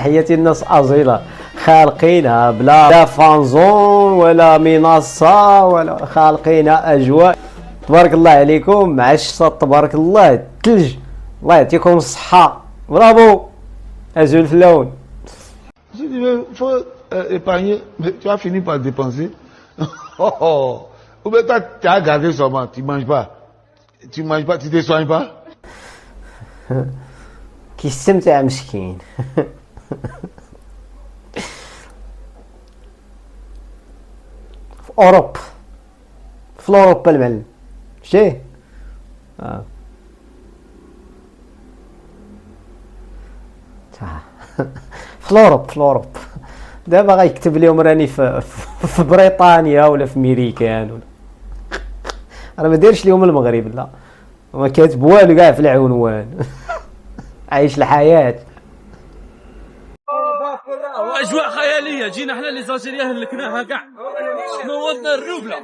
تحية الناس أصيلة خالقينها بلا فانزون ولا منصة ولا خالقينها أجواء تبارك الله عليكم مع الشتا تبارك الله الثلج. الله يعطيكم الصحة برافو أزول الفلون. Il faut épargner, mais tu vas finir par dépenser. Ou bien toi, tu as gardé seulement, tu ne manges pas. Tu ne manges pas, tu ne te soignes pas. كيستمتع مسكين. في أوروبا في أوروبا المعلم شتي في الأوروب دابا غيكتب لهم راني في بريطانيا ولا في ميريكان ولا انا ما دايرش لهم المغرب لا ما كاتب والو كاع في العنوان. عايش الحياة. اجواء خياليه جينا حنا لي زالجيريا هلكناها كاع نوضنا الروبله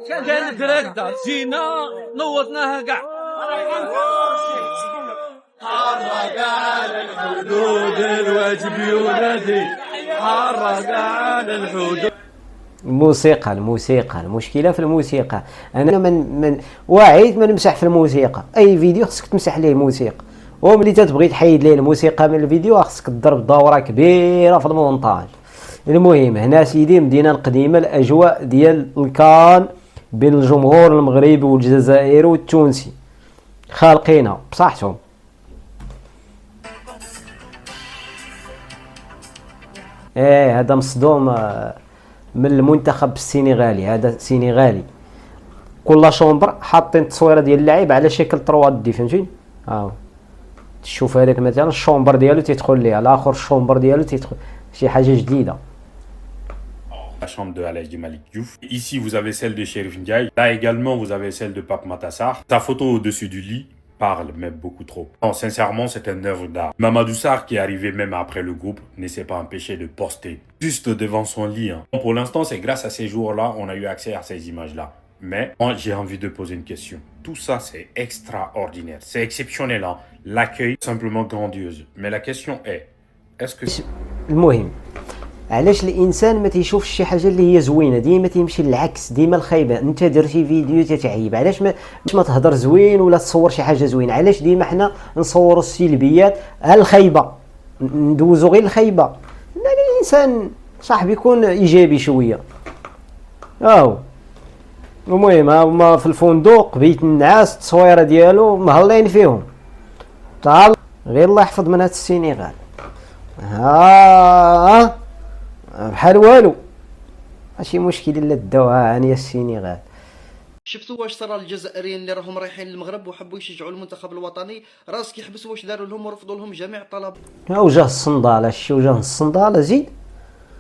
كانت راكده جينا نوضناها كاع حرق على الحدود الواجب ينادي حرق على الحدود. الموسيقى المشكله في الموسيقى. انا من واعيت ما نمسح في الموسيقى. اي فيديو خصك تمسح ليه الموسيقى وملي تتبغي تحيد ليه الموسيقى من الفيديو خصك تضرب دوره كبيره في المونتاج. المهم هنا سيدي المدينه القديمه الاجواء ديال الكان بين الجمهور المغربي والجزائري والتونسي خالقينها بصحتهم. هذا مصدوم من المنتخب السنغالي. هذا سنغالي كل شومبر حاطين التصويره ديال اللاعب على شكل 3 دي فهمتي. تشوف هذاك مثلا الشومبر ديالو تيدخل ليه الاخر الشومبر ديالو تيدخل شي حاجه جديده. La chambre de Aladji Malick Diouf. Ici, vous avez celle de Chérif Ndiaye. Là également, vous avez celle de Pape Matassar. Sa photo au-dessus du lit parle, mais beaucoup trop. Non, sincèrement, c'est une œuvre d'art. Mamadou Sarr, qui est arrivé même après le groupe, ne s'est pas empêché de poster juste devant son lit. Pour l'instant, c'est grâce à ces jours-là on a eu accès à ces images-là. Mais moi, j'ai envie de poser une question. Tout ça, c'est extraordinaire. C'est exceptionnel. L'accueil, simplement grandiose. Mais la question est-ce que... المهم علاش الانسان ما تيشوفش شي حاجه اللي هي زوينه ديما تيمشي للعكس ديما الخايبه. انت درتي فيديو تتعيب علاش ما تهضر زوين ولا تصور شي حاجه زوينه. علاش ديما حنا نصوروا السلبيات الخايبه ندوزو غير الخايبه. الانسان صاحبي يكون ايجابي شويه. المهم هما في الفندق بيت النعاس التصويره ديالو مهلين فيهم تعال غير الله يحفظ من هاد السنغال بحال والو ماشي مشكل الا داوها عنيا السنغال. شفتوا واش صرا الجزائريين اللي راهم رايحين للمغرب وحبوا يشجعوا المنتخب الوطني راسك يحبسوا واش داروا لهم ورفضوا لهم جميع الطلب. وجه الصنداله الشي وجه الصنداله زيد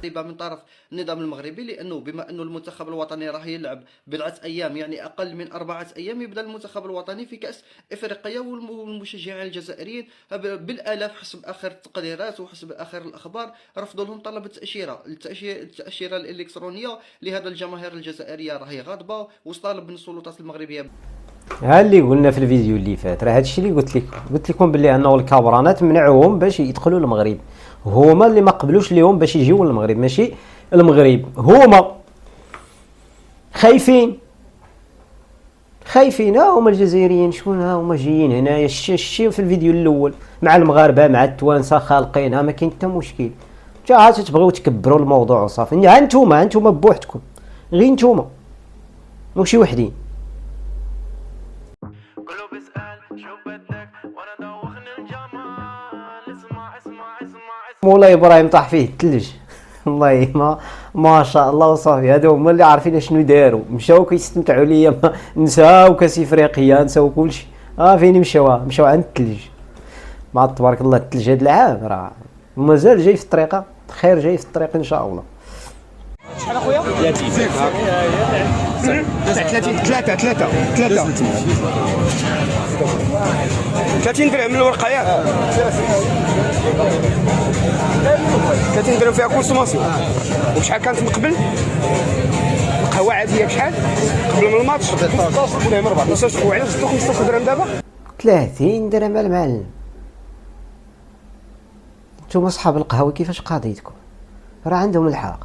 من طرف النظام المغربي لانه بما انه المنتخب الوطني راه يلعب بضعه ايام يعني اقل من 4 ايام يبدا المنتخب الوطني في كاس افريقيا والمشجعين الجزائريين بالالاف حسب اخر التقديرات وحسب اخر الاخبار رفضوا لهم طلب التاشيره الالكترونيه لهذا الجماهير الجزائريه راهي غاضبه وطالب من السلطات المغربيه. ها اللي قلنا في الفيديو اللي فات راه هادشي اللي قلت لكم باللي انه الكابرانات منعوهم باش يدخلوا المغرب. هما اللي ما قبلوش ليهم باش يجيو للمغرب ماشي المغرب. هما خايفين هما الجزائريين. شكون هما جايين هنايا الشي في الفيديو الاول مع المغاربه مع التوانسه خالقينها ما كاين حتى مشكل. جا تبغيو تكبروا الموضوع وصافي. ها انتوما بوحدكم غير انتوما ماشي وحدين. مولاي ابراهيم طاح فيه الثلج والله ما شاء الله وصافي. هادو هما اللي عارفين شنو داروا مشاو كيستمتعوا ليا نساو كاس افريقيا نساو كلشي. فين مشاو عند الثلج مع تبارك الله. الثلج هاد العام راه مازال جاي في الطريقه خير جاي في الطريق ان شاء الله. شحال اخويا 30 30 درهم من الورقه 30 درهم فيها كونسوماسيون. وشحال كانت من قبل القهوه عاديه بشحال قبل من الماتش 16 درهم 14 وعلاش 15 درهم دابا 30 درهم المعلم. نتوما صحاب القهاوي كيفاش قضيتكم؟ راه عندهم الحق.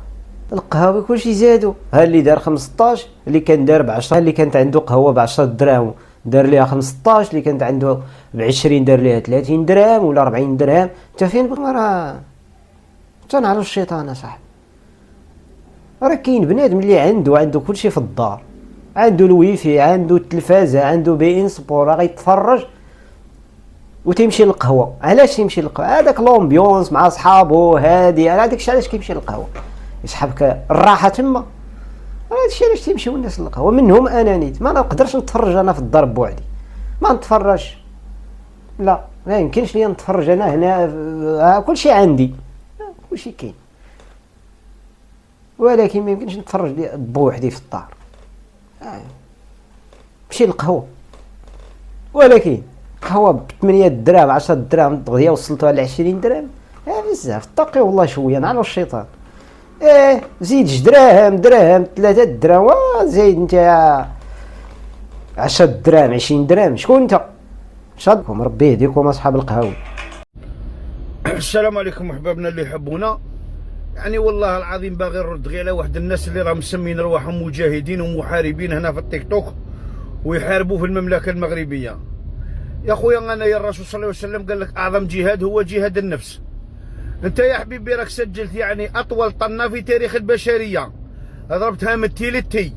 القهاوي كلشي زادوا، ها اللي دار 15، اللي كان دار ب 10، اللي كانت عنده قهوه ب 10 دراهم دار ليها 15، اللي كانت عنده ب 20 دار ليها 30 درهم ولا 40 درهم. انت فين راه تنعرف الشيطان اصاحبي. راه كاين بنادم اللي عنده كلشي في الدار، عنده الويفي، عنده التلفازه، عنده بي ان سبور، راه غيتفرج وتمشي للقهوه. علاش تمشي للقهوه؟ هذاك لومبيونس مع صحابو هادي، هذاك الشيء علاش كيمشي للقهوه، يسحبك الراحه تما. هذا الشيء علاش تيمشيو الناس للقهوه. منهم انا نيت ما نقدرش نتفرج انا في الدار بوحدي، ما نتفرجش، لا ما يمكنش لي نتفرج انا هنا. كلشي عندي، كلشي كاين، ولكن ما يمكنش نتفرج بوحدي في الدار. مشي للقهوه، ولكن قهوه ب 8 دراهم 10 دراهم دغيا وصلتوها ل 20 درهم، بزاف. اتقي والله شويه، نعرف الشيطان. زيد 2 دراهم 3 دراهم، زيد انت 10 دراهم 20 درهم. شكون انت؟ شادكم ربي يهديكم اصحاب القهاوي. السلام عليكم احبابنا اللي يحبونا. يعني والله العظيم باغي نرد غير على واحد الناس اللي راهم مسمين رواحهم مجاهدين ومحاربين هنا في التيك توك ويحاربوا في المملكه المغربيه. يا خويا انا يا الرسول صلى الله عليه وسلم قال لك اعظم جهاد هو جهاد النفس. انت يا حبيبي راك سجلت يعني اطول طنه في تاريخ البشريه، ضربتها من التي للتي.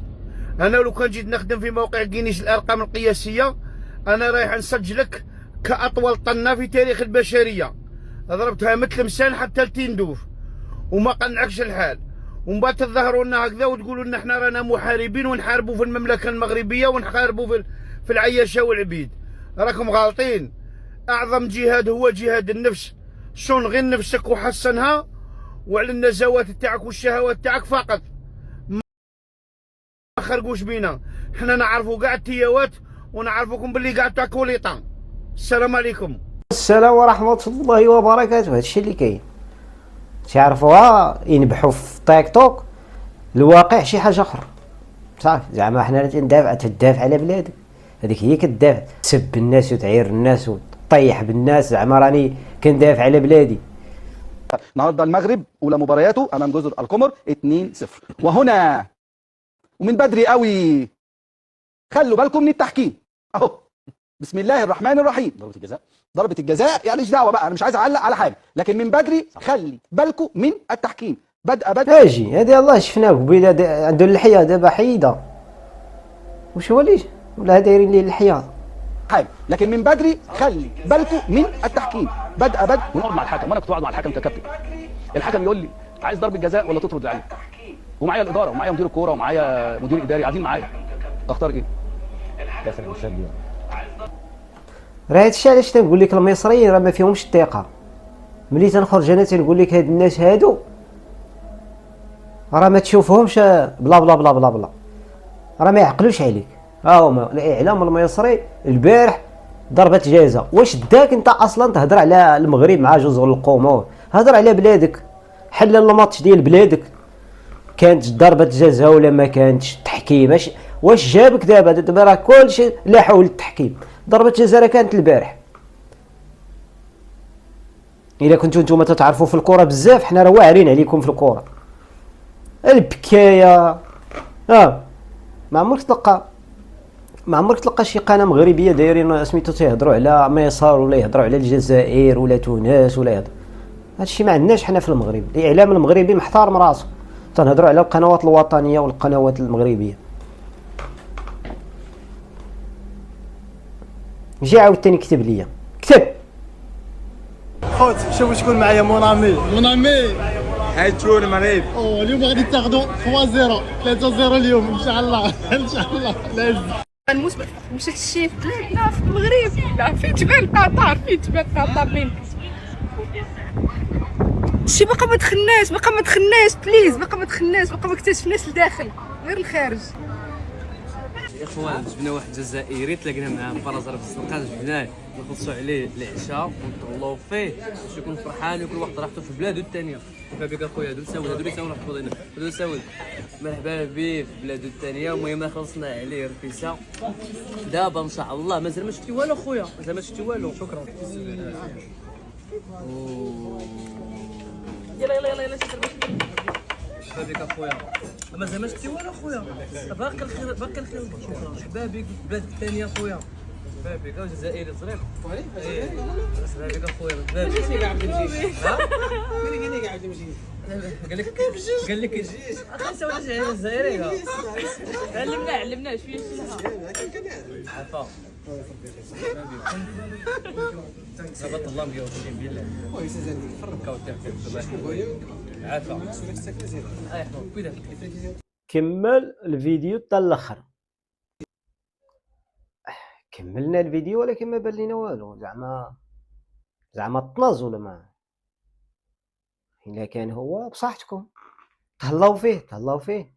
انا لو كان جيت نخدم في موقع جينيس الارقام القياسيه انا رايح نسجلك كاطول طنه في تاريخ البشريه، ضربتها مثل مسان حتى لتندوف وما قنعكش الحال. ومن بعد تظهروا لنا هكذا وتقولوا لنا احنا رانا محاربين ونحاربوا في المملكه المغربيه ونحاربوا في العياشه والعبيد. راكم غالطين. اعظم جهاد هو جهاد النفس. صون غير نفسك وحسنها، وعلى النزوات تاعك والشهوات تاعك فقط، ما خرجوش بينا. حنا نعرفوا كاع التياوات ونعرفوكم باللي كاع تاكلوا ليطان. السلام عليكم. السلام ورحمه الله وبركاته. هادشي اللي كاين تعرفوها ينبحوا في تيك توك، الواقع شي حاجه اخرى. صافي زعما حنا تدافع على بلادك، هذيك هي كتدافع، تسب الناس وتعير الناس وتطيح بالناس. زعما راني كندافع على بلادي. النهارده المغرب اولى مبارياته امام جزر القمر 2-0، وهنا ومن بدري قوي خلوا بالكم من التحكيم اهو. بسم الله الرحمن الرحيم. ضربة الجزاء يعني مش دعوه بقى، انا مش عايز اعلق على حاجه، لكن من بدري خلي بالكم من التحكيم. بدأ اجي هذه الله شفناه بلاد عنده اللحيه دابا حيده، وش هو ليش ولا دايرين ليه اللحيه حاجه، لكن من بدري خلي بالكم من التحكيم. بدأ ونقعد مع الحكم، وانا كنت بقعد مع الحكم ككابتن. الحكم يقول لي عايز ضربه جزاء ولا تطرد العيال، ومعايا الاداره ومعايا مدير الكوره ومعايا مدير اداري قاعدين معايا، اختار ايه؟ راه هادشي علاش تنقول لك المصريين راه ما فيهمش الثقه. ملي تنخرج انا تنقول لك هاد الناس هادو راه ما تشوفهمش بلا بلا بلا بلا بلا، راه ما يعقلوش عليك. هما الاعلام المصري البارح ضربة جزاء. واش داك انت اصلا تهضر على المغرب مع جزر القمر؟ هضر على بلادك، حل الماتش ديال بلادك. كانت ضربة جزاء ولا ما كانتش؟ التحكيم واش جابك دابا راه كلشي لا حول التحكيم. ضربة جزاء راه كانت البارح. الا كنتو نتوما تتعرفوا في الكره بزاف، حنا راه واعرين عليكم في الكره. البكايه ما عمرك تلقى شي قناه مغربيه دايرين سميتو تيهضروا على مصر ولا يهضروا على الجزائر ولا تونس ولا يهضر. هادشي ما عندناش حنا في المغرب. الاعلام المغربي محترم راسو، تنهضروا على القنوات الوطنيه والقنوات المغربيه. جي عاوتاني كتب ليا كتب خوت. شوف شكون معايا، مونامي حيتشون المغرب. اليوم غادي تاخذوا 3-0 اليوم ان شاء الله ان شاء الله. لازم مشيت الشيف بلادنا في المغرب. لا فين تبان قطر، بين شي باقا ما دخلناش بليز، باقا ما اكتشفناش لداخل غير الخارج. اخوان جبنا واحد جزائري تلاقينا معاه برا زرف الزنقه، جبناه نخلصوا عليه العشاء ونطلعوا فيه باش يكون فرحان ويكون واحد راحته في بلادو الثانيه. كيف بك اخويا؟ هادو اللي ساول حفظينا، هادو ساول مرحبا به في بلادو الثانيه. المهم خلصنا عليه رفيسه. دابا ان شاء الله مازال ما شفتي والو خويا، مازال ما شفتي والو. شكرا. يلا يلا يلا يلا بابيك اخويا ما زعما شتي والو اخويا باقي الخير باقي الخير بابيك بلاد الثانيه اخويا بابيك جزائري صغير ايه بابيك اخويا بابيك ماشي كاع عبد المجيد ها قال لي كاع عبد المجيد قال لك اخي سوى الجزائري علمنا شويه عفا صبت الله مجاوبين بالله وي سازندي فرق عفا كمل الفيديو حتى الاخر. كملنا الفيديو ولكن ما بان لينا والو، زعما طنز ولا ما. الا كان هو بصحتكم تهلاو فيه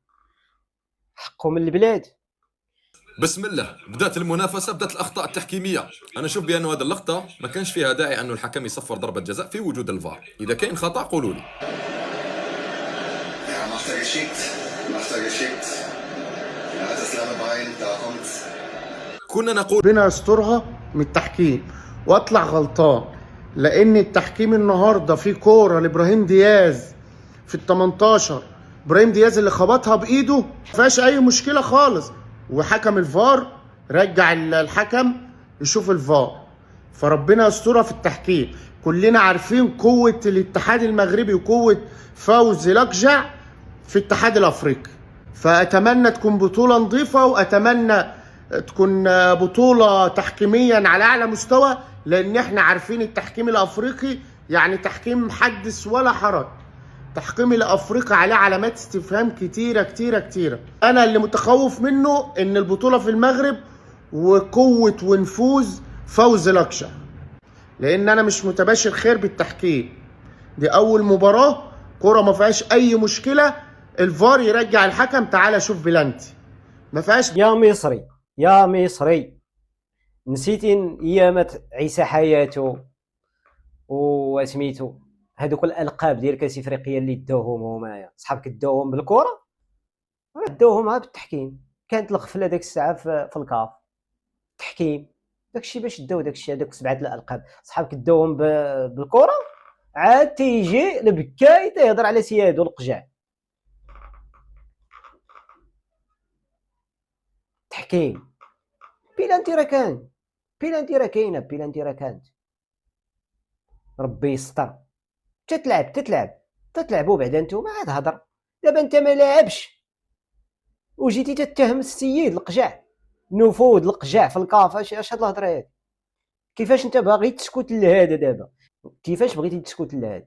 حقه من البلاد. بسم الله، بدات المنافسه، بدات الاخطاء التحكيميه. انا اشوف بان هذه اللقطه ما كانش فيها داعي انه الحكم يصفر ضربه جزاء في وجود الفار. اذا كاين خطا قولوا لي. كنا نقول ربنا يسترها من التحكيم واطلع غلطان، لان التحكيم النهارده في كوره لابراهيم دياز في ال 18، ابراهيم دياز اللي خبطها بايده ما فيهاش اي مشكله خالص، وحكم الفار رجع الحكم يشوف الفار. فربنا يسترها في التحكيم. كلنا عارفين قوه الاتحاد المغربي وقوه فوزي لقجع في الاتحاد الافريقي، فاتمنى تكون بطوله نظيفه، واتمنى تكون بطوله تحكيميا على اعلى مستوى، لان احنا عارفين التحكيم الافريقي يعني تحكيم حدث ولا حرج. التحكيم الافريقي عليه علامات استفهام كتيره. انا اللي متخوف منه ان البطوله في المغرب وقوه ونفوذ فوزي لقجع، لان انا مش متباشر خير بالتحكيم. دي اول مباراه كره ما فيهاش اي مشكله، الفار يرجع الحكم تعالى شوف بلانتي ما فيهاش. يا مصري نسيتي ايامات عيسى حياته وسميتو هذوك الالقاب ديال كاس افريقيا اللي داوهم هما صحابك داوهم بالكره، داوهم بالتحكيم. كانت الغفله داك الساعه في الكاف التحكيم، داكشي باش داو داكشي هذوك 7 الالقاب صحابك داوهم بالكره، عاد تيجي البكاي تيهضر على سيادو القجع. تحكيم بيلانتي راه كاينه ربي يستر. تتلعبوا بعدا نتوما عاد هضر. دابا انت ما لاعبش وجيتي تتهم السيد القجع، نفوذ القجع في الكاف. اش هاد الهضره هادي؟ كيفاش انت باغي تسكت لهذا دابا؟ كيفاش بغيتي تسكت لهذا؟